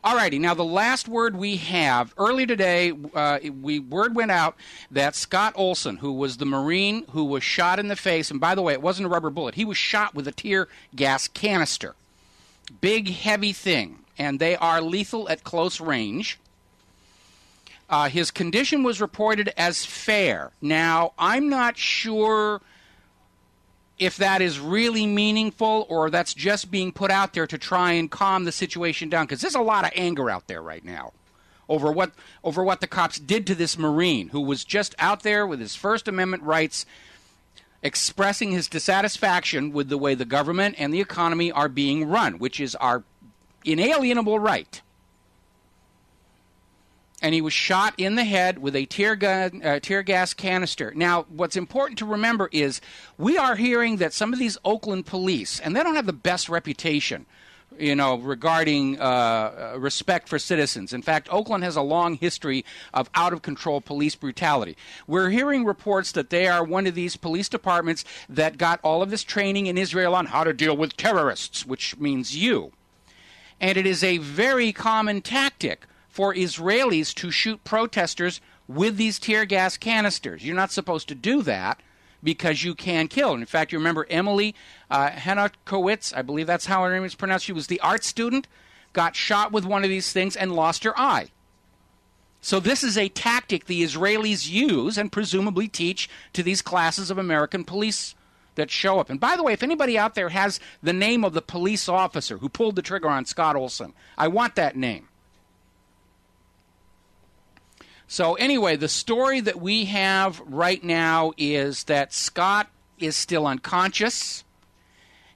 All righty. Now, the last word we have, early today, word went out that Scott Olsen, who was the Marine who was shot in the face, and by the way, it wasn't a rubber bullet. He was shot with a tear gas canister. Big, heavy thing, and they are lethal at close range. His condition was reported as fair. Now, I'm not sure if that is really meaningful or that's just being put out there to try and calm the situation down, because there's a lot of anger out there right now over what the cops did to this Marine who was just out there with his First Amendment rights, expressing his dissatisfaction with the way the government and the economy are being run, which is our inalienable right. And he was shot in the head with a tear gas canister. Now, what's important to remember is we are hearing that some of these Oakland police, and they don't have the best reputation, regarding respect for citizens. In fact, Oakland has a long history of out-of-control police brutality. We're hearing reports that they are one of these police departments that got all of this training in Israel on how to deal with terrorists, which means you. And it is a very common tactic for Israelis to shoot protesters with these tear gas canisters. You're not supposed to do that because you can kill. And in fact, you remember Emily Henokowitz, I believe that's how her name is pronounced. She was the art student, got shot with one of these things and lost her eye. So this is a tactic the Israelis use and presumably teach to these classes of American police that show up. And by the way, if anybody out there has the name of the police officer who pulled the trigger on Scott Olsen, I want that name. So anyway, the story that we have right now is that Scott is still unconscious.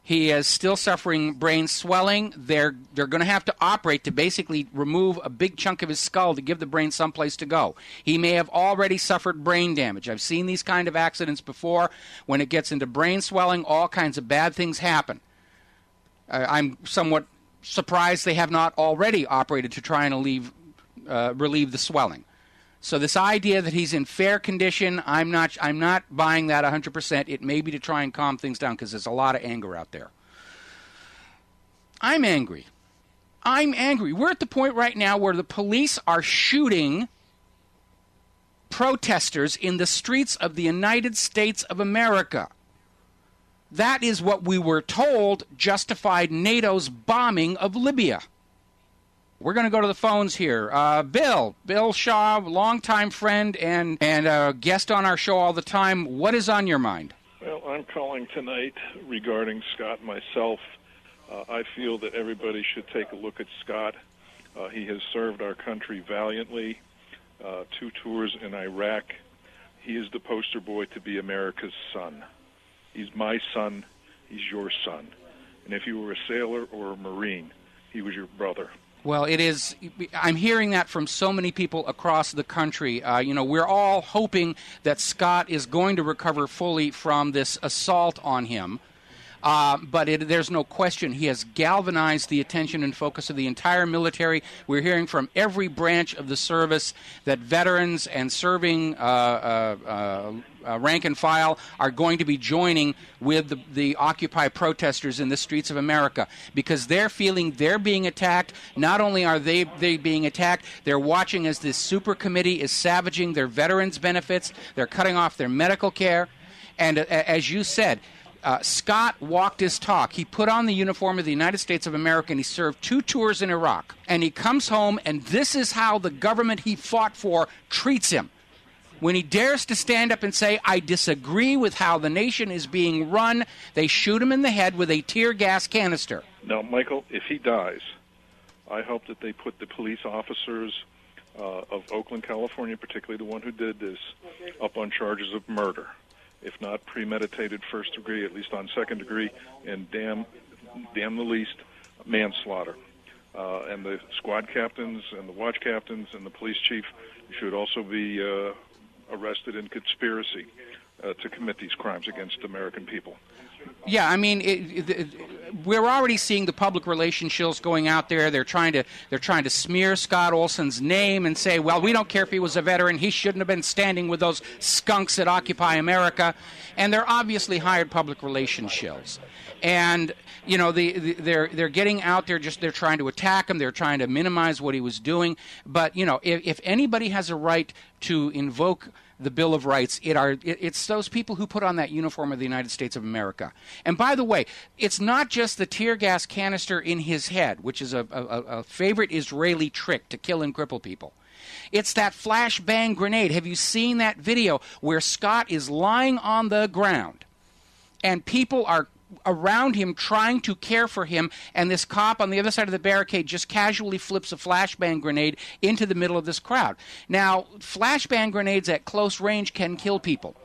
He is still suffering brain swelling. They're going to have to operate to basically remove a big chunk of his skull to give the brain someplace to go. He may have already suffered brain damage. I've seen these kind of accidents before. When it gets into brain swelling, all kinds of bad things happen. I'm somewhat surprised they have not already operated to try and relieve the swelling. So this idea that he's in fair condition, I'm not buying that 100%. It may be to try and calm things down because there's a lot of anger out there. I'm angry. We're at the point right now where the police are shooting protesters in the streets of the United States of America. That is what we were told justified NATO's bombing of Libya. We're going to go to the phones here. Bill Shaw, longtime friend and a guest on our show all the time. What is on your mind? Well, I'm calling tonight regarding Scott myself. I feel that everybody should take a look at Scott. He has served our country valiantly, 2 tours in Iraq. He is the poster boy to be America's son. He's my son. He's your son. And if you were a sailor or a Marine, he was your brother. Well, it is. I'm hearing that from so many people across the country. We're all hoping that Scott is going to recover fully from this assault on him. But there's no question he has galvanized the attention and focus of the entire military. We're hearing from every branch of the service that veterans and serving rank and file are going to be joining with the Occupy protesters in the streets of America because they're feeling they're being attacked. Not only are they being attacked, they're watching as this super committee is savaging their veterans' benefits. They're cutting off their medical care. And as you said, Scott walked his talk. He put on the uniform of the United States of America and he served 2 tours in Iraq. And he comes home and this is how the government he fought for treats him. When he dares to stand up and say, I disagree with how the nation is being run, they shoot him in the head with a tear gas canister. Now, Michael, if he dies, I hope that they put the police officers of Oakland, California, particularly the one who did this, up on charges of murder. If not premeditated first degree, at least on second degree, and damn the least, manslaughter. And the squad captains and the watch captains and the police chief should also be arrested in conspiracy to commit these crimes against American people. Yeah, I mean, we're already seeing the public relations shills going out there. They're trying to smear Scott Olsen's name and say, well, we don't care if he was a veteran. He shouldn't have been standing with those skunks that Occupy America. And they're obviously hired public relations shills. And they're getting out there, they're trying to attack him, they're trying to minimize what he was doing. But if anybody has a right to invoke the Bill of Rights, it's those people who put on that uniform of the United States of America. And by the way, it's not just the tear gas canister in his head, which is a favorite Israeli trick to kill and cripple people. It's that flashbang grenade. Have you seen that video where Scott is lying on the ground and people are around him trying to care for him, and this cop on the other side of the barricade just casually flips a flashbang grenade into the middle of this crowd? Now, flashbang grenades at close range can kill people.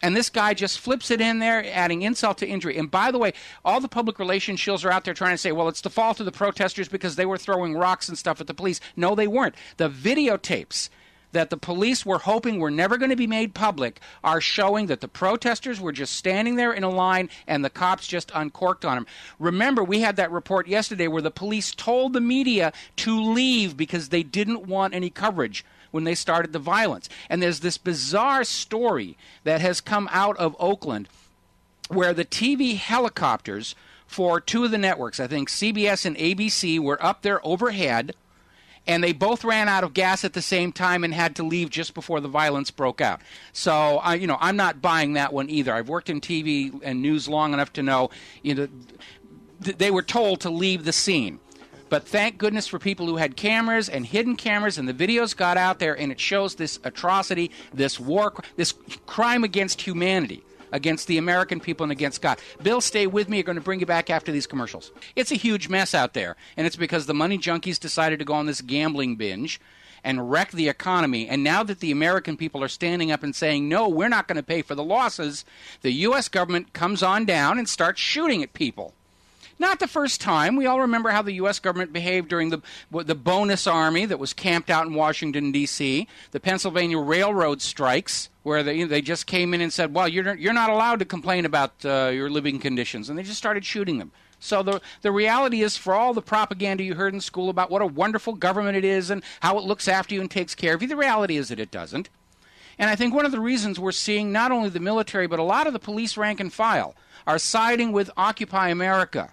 And this guy just flips it in there, adding insult to injury. And by the way, all the public relations shills are out there trying to say, well, it's the fault of the protesters because they were throwing rocks and stuff at the police. No, they weren't. The videotapes that the police were hoping were never going to be made public are showing that the protesters were just standing there in a line and the cops just uncorked on them. Remember, we had that report yesterday where the police told the media to leave because they didn't want any coverage when they started the violence. And there's this bizarre story that has come out of Oakland where the TV helicopters for two of the networks, I think CBS and ABC, were up there overhead, and they both ran out of gas at the same time and had to leave just before the violence broke out. So, I'm not buying that one either. I've worked in TV and news long enough to know, they were told to leave the scene. But thank goodness for people who had cameras and hidden cameras, and the videos got out there, and it shows this atrocity, this war, this crime against humanity, against the American people and against God. Bill, stay with me. We're going to bring you back after these commercials. It's a huge mess out there, and it's because the money junkies decided to go on this gambling binge and wreck the economy. And now that the American people are standing up and saying, no, we're not going to pay for the losses, the U.S. government comes on down and starts shooting at people. Not the first time. We all remember how the U.S. government behaved during the bonus army that was camped out in Washington, D.C., the Pennsylvania Railroad strikes, where they just came in and said, well, you're not allowed to complain about your living conditions, and they just started shooting them. So the reality is, for all the propaganda you heard in school about what a wonderful government it is and how it looks after you and takes care of you, the reality is that it doesn't. And I think one of the reasons we're seeing not only the military, but a lot of the police rank and file are siding with Occupy America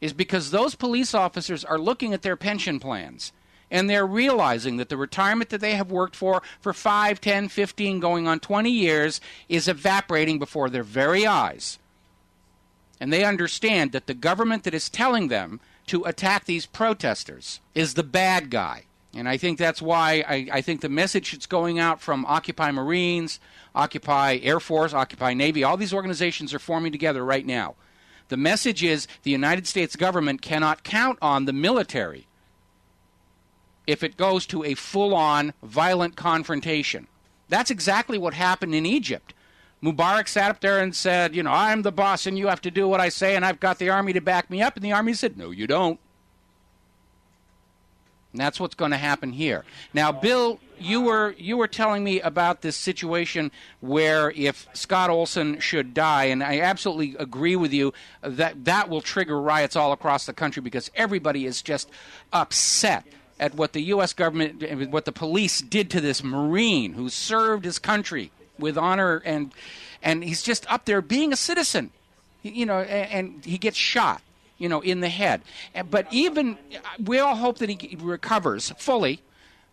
is because those police officers are looking at their pension plans, and they're realizing that the retirement that they have worked for 5, 10, 15, going on 20 years is evaporating before their very eyes. And they understand that the government that is telling them to attack these protesters is the bad guy. And I think that's why I think the message that's going out from Occupy Marines, Occupy Air Force, Occupy Navy, all these organizations are forming together right now. The message is the United States government cannot count on the military if it goes to a full-on violent confrontation. That's exactly what happened in Egypt. Mubarak sat up there and said, I'm the boss and you have to do what I say and I've got the army to back me up. And the army said, no, you don't. And that's what's going to happen here. Now, Bill, you were telling me about this situation where if Scott Olsen should die, and I absolutely agree with you, that will trigger riots all across the country because everybody is just upset at what the U.S. government, what the police did to this Marine who served his country with honor, and he's just up there being a citizen, and he gets shot. In the head. But even, we all hope that he recovers fully,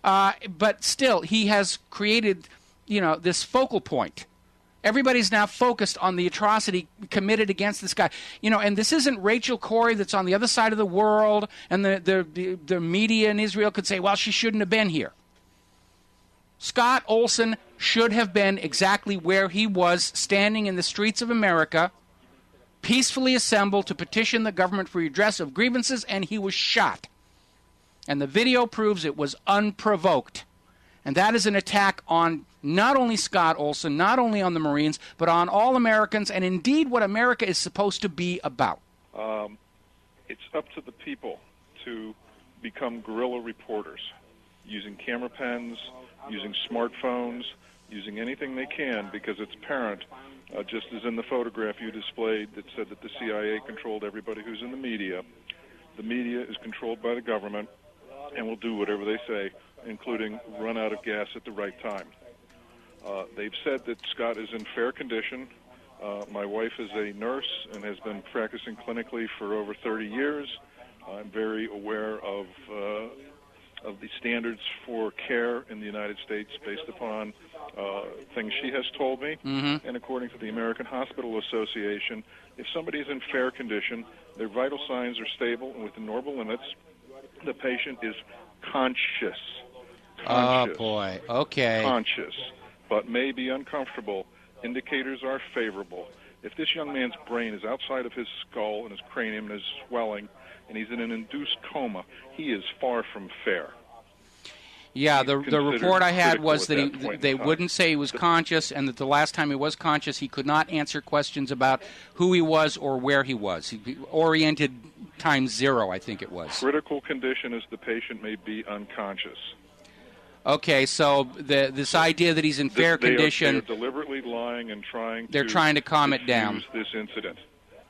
but still, he has created, this focal point. Everybody's now focused on the atrocity committed against this guy. And this isn't Rachel Corrie that's on the other side of the world, and the media in Israel could say, well, she shouldn't have been here. Scott Olsen should have been exactly where he was, standing in the streets of America, peacefully assembled to petition the government for redress of grievances, and he was shot. And the video proves it was unprovoked. And that is an attack on not only Scott Olsen, not only on the Marines, but on all Americans, and indeed what America is supposed to be about. It's up to the people to become guerrilla reporters, using camera pens, using smartphones, using anything they can, because it's apparent, just as in the photograph you displayed that said that the CIA controlled everybody who's in the media is controlled by the government and will do whatever they say, including run out of gas at the right time. They've said that Scott is in fair condition, My wife is a nurse and has been practicing clinically for over 30 years. I'm very aware of the standards for care in the United States based upon things she has told me. Mm-hmm. And according to the American Hospital Association, if somebody is in fair condition, their vital signs are stable and within normal limits, the patient is conscious. Oh, boy. Okay. Conscious, but may be uncomfortable. Indicators are favorable. If this young man's brain is outside of his skull and his cranium and is swelling, and he's in an induced coma, he is far from fair. Yeah, the report I had was that they wouldn't say he was conscious, and that the last time he was conscious, he could not answer questions about who he was or where he was. He oriented times 0, I think it was. Critical condition is the patient may be unconscious. Okay, so this idea that he's in fair condition... They're deliberately lying and trying to calm it down. This incident.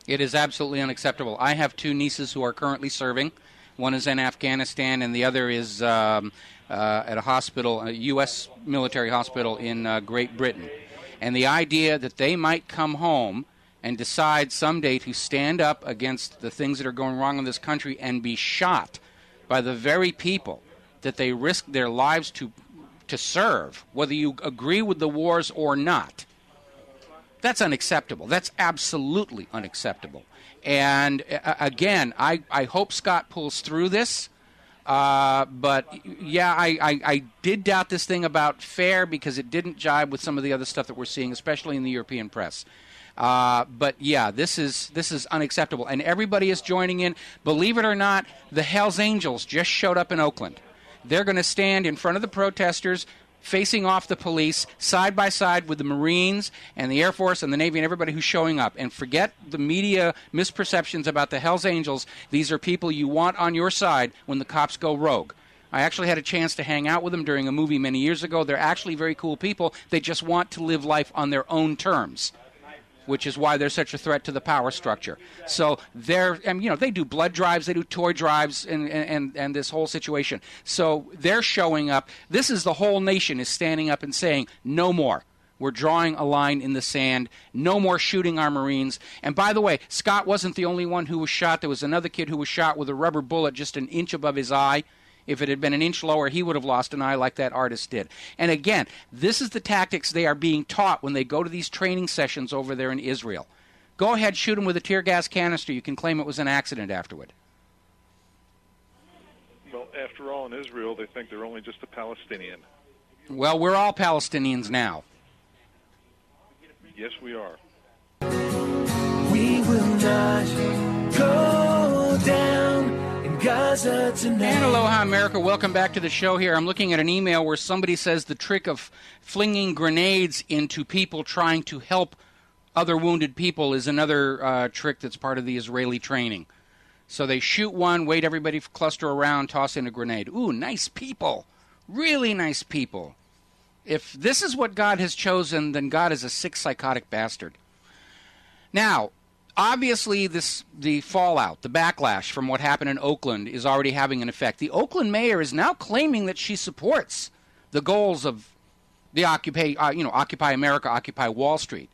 It is absolutely unacceptable. I have 2 nieces who are currently serving. One is in Afghanistan, and the other is at a hospital, a U.S. military hospital in Great Britain. And the idea that they might come home and decide someday to stand up against the things that are going wrong in this country and be shot by the very people that they risk their lives to serve, whether you agree with the wars or not, that's unacceptable. That's absolutely unacceptable. And again, I hope Scott pulls through this. But yeah, I did doubt this thing about fair because it didn't jibe with some of the other stuff that we're seeing, especially in the European press. But yeah, this is unacceptable. And everybody is joining in. Believe it or not, the Hells Angels just showed up in Oakland. They're going to stand in front of the protesters, facing off the police, side by side with the Marines and the Air Force and the Navy and everybody who's showing up. And forget the media misperceptions about the Hells Angels. These are people you want on your side when the cops go rogue. I actually had a chance to hang out with them during a movie many years ago. They're actually very cool people. They just want to live life on their own terms, which is why they're such a threat to the power structure. So they do blood drives, they do toy drives, and this whole situation. So they're showing up. This is the whole nation is standing up and saying, no more. We're drawing a line in the sand. No more shooting our Marines. And by the way, Scott wasn't the only one who was shot. There was another kid who was shot with a rubber bullet just an inch above his eye. If it had been an inch lower, he would have lost an eye like that artist did. And again, this is the tactics they are being taught when they go to these training sessions over there in Israel. Go ahead, shoot him with a tear gas canister. You can claim it was an accident afterward. Well, after all, in Israel, they think they're only just a Palestinian. Well, we're all Palestinians now. Yes, we are. We will not go down. Gaza tonight. And aloha, America. Welcome back to the show here. I'm looking at an email where somebody says the trick of flinging grenades into people trying to help other wounded people is another trick that's part of the Israeli training. So they shoot one, wait, everybody cluster around, toss in a grenade. Ooh, nice people. Really nice people. If this is what God has chosen, then God is a sick, psychotic bastard. Now, obviously, the fallout, the backlash from what happened in Oakland is already having an effect. The Oakland mayor is now claiming that she supports the goals of the Occupy America, Occupy Wall Street.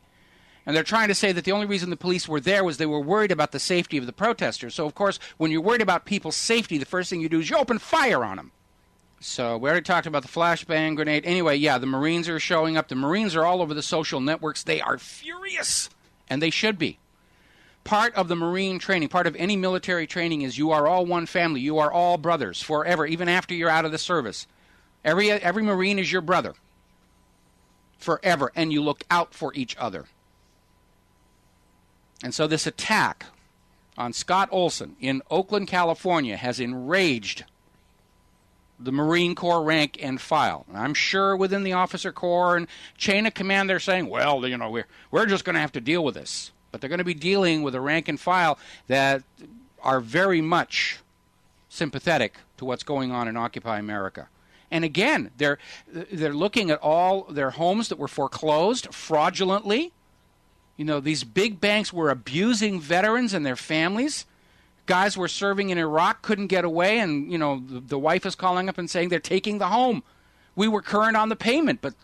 And they're trying to say that the only reason the police were there was they were worried about the safety of the protesters. So, of course, when you're worried about people's safety, the first thing you do is you open fire on them. So we already talked about the flashbang grenade. Anyway, yeah, the Marines are showing up. The Marines are all over the social networks. They are furious, and they should be. Part of the Marine training, part of any military training is you are all one family. You are all brothers forever, even after you're out of the service. Every Marine is your brother forever, and you look out for each other. And so this attack on Scott Olsen in Oakland, California has enraged the Marine Corps rank and file. I'm sure within the officer corps and chain of command they're saying, well, we're just going to have to deal with this. But they're going to be dealing with a rank and file that are very much sympathetic to what's going on in Occupy America. And again, they're looking at all their homes that were foreclosed fraudulently. These big banks were abusing veterans and their families. Guys were serving in Iraq, couldn't get away, and, the wife is calling up and saying they're taking the home. We were current on the payment, but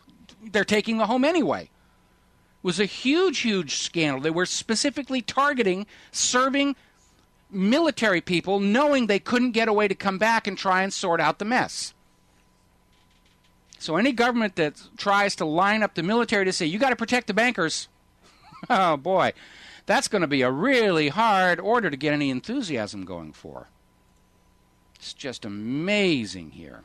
they're taking the home anyway. was a huge, huge scandal. They were specifically targeting serving military people, knowing they couldn't get away to come back and try and sort out the mess. So any government that tries to line up the military to say, you got to protect the bankers, oh boy, that's going to be a really hard order to get any enthusiasm going for. It's just amazing here.